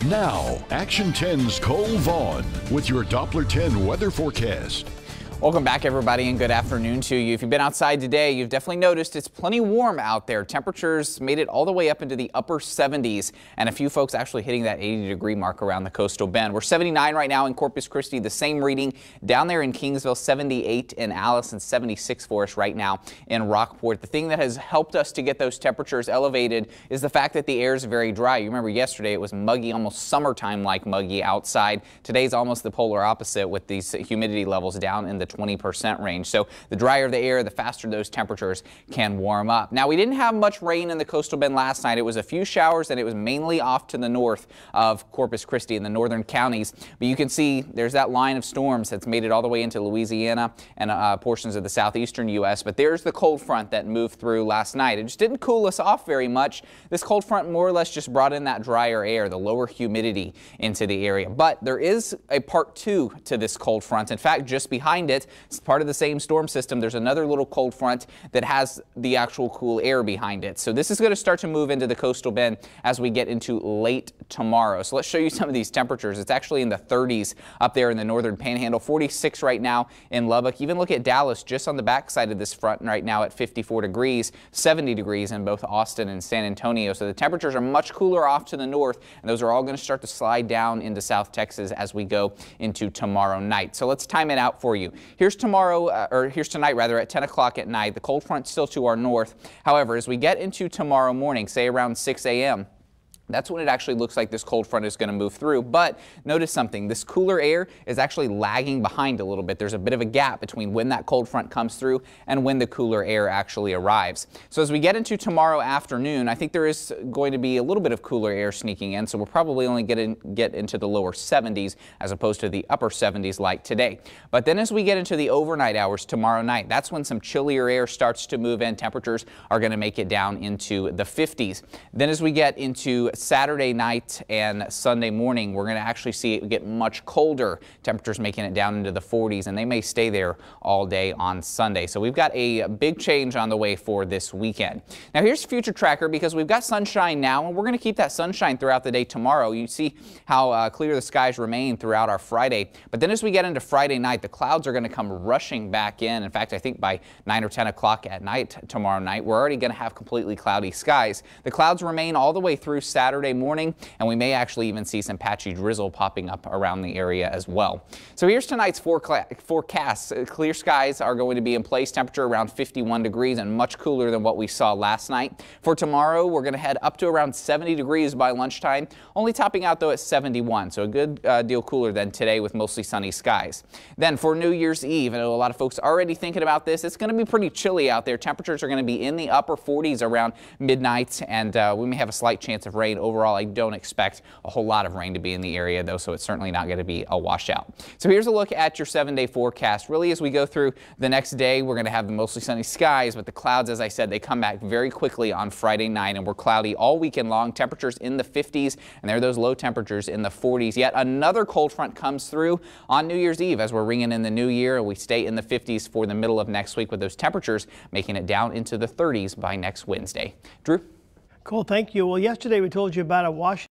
Now, Action 10's Cole Vaughn with your Doppler 10 weather forecast. Welcome back, everybody, and good afternoon to you. If you've been outside today, you've definitely noticed it's plenty warm out there. Temperatures made it all the way up into the upper 70s, and a few folks actually hitting that 80-degree mark around the coastal bend. We're 79 right now in Corpus Christi, the same reading down there in Kingsville, 78 in Alice, and 76 for us right now in Rockport. The thing that has helped us to get those temperatures elevated is the fact that the air is very dry. You remember yesterday it was muggy, almost summertime-like muggy outside. Today's almost the polar opposite with these humidity levels down in the 20% range. So the drier the air, the faster those temperatures can warm up. Now, we didn't have much rain in the coastal bend last night. It was a few showers, and it was mainly off to the north of Corpus Christi in the northern counties. But you can see there's that line of storms that's made it all the way into Louisiana and portions of the southeastern U.S. But there's the cold front that moved through last night. It just didn't cool us off very much. This cold front more or less just brought in that drier air, the lower humidity into the area. But there is a part two to this cold front. In fact, just behind it, it's part of the same storm system. There's another little cold front that has the actual cool air behind it. So this is going to start to move into the coastal bend as we get into late tomorrow. So let's show you some of these temperatures. It's actually in the 30s up there in the northern panhandle, 46 right now in Lubbock. Even look at Dallas just on the backside of this front right now at 54 degrees, 70 degrees in both Austin and San Antonio. So the temperatures are much cooler off to the north, and those are all going to start to slide down into South Texas as we go into tomorrow night. So let's time it out for you. Here's tonight rather, at 10 o'clock at night. The cold front still to our north. However, as we get into tomorrow morning, say around 6 a.m., that's when it actually looks like this cold front is going to move through. But notice something. This cooler air is actually lagging behind a little bit. There's a bit of a gap between when that cold front comes through and when the cooler air actually arrives. So as we get into tomorrow afternoon, I think there is going to be a little bit of cooler air sneaking in. So we'll probably only get into the lower 70s as opposed to the upper 70s like today. But then as we get into the overnight hours tomorrow night, that's when some chillier air starts to move in. Temperatures are going to make it down into the 50s. Then as we get into Saturday night and Sunday morning, we're going to actually see it get much colder. Temperatures making it down into the 40s, and they may stay there all day on Sunday. So we've got a big change on the way for this weekend. Now here's Future Tracker, because we've got sunshine now, and we're going to keep that sunshine throughout the day tomorrow. You see how clear the skies remain throughout our Friday. But then as we get into Friday night, the clouds are going to come rushing back in. In fact, I think by 9 or 10 o'clock at night tomorrow night, we're already going to have completely cloudy skies. The clouds remain all the way through Saturday morning, and we may actually even see some patchy drizzle popping up around the area as well. So here's tonight's forecast. Clear skies are going to be in place, temperature around 51 degrees and much cooler than what we saw last night. For tomorrow, we're going to head up to around 70 degrees by lunchtime, only topping out though at 71, so a good deal cooler than today with mostly sunny skies. Then for New Year's Eve, I know a lot of folks already thinking about this. It's going to be pretty chilly out there. Temperatures are going to be in the upper 40s around midnight, and we may have a slight chance of rain. Overall, I don't expect a whole lot of rain to be in the area, though, so it's certainly not going to be a washout. So here's a look at your 7-day forecast. Really, as we go through the next day, we're going to have the mostly sunny skies, but the clouds, as I said, they come back very quickly on Friday night, and we're cloudy all weekend long. Temperatures in the 50s, and there are those low temperatures in the 40s. Yet another cold front comes through on New Year's Eve as we're ringing in the new year, and we stay in the 50s for the middle of next week, with those temperatures making it down into the 30s by next Wednesday. Drew? Cool, thank you. Well, yesterday we told you about a wash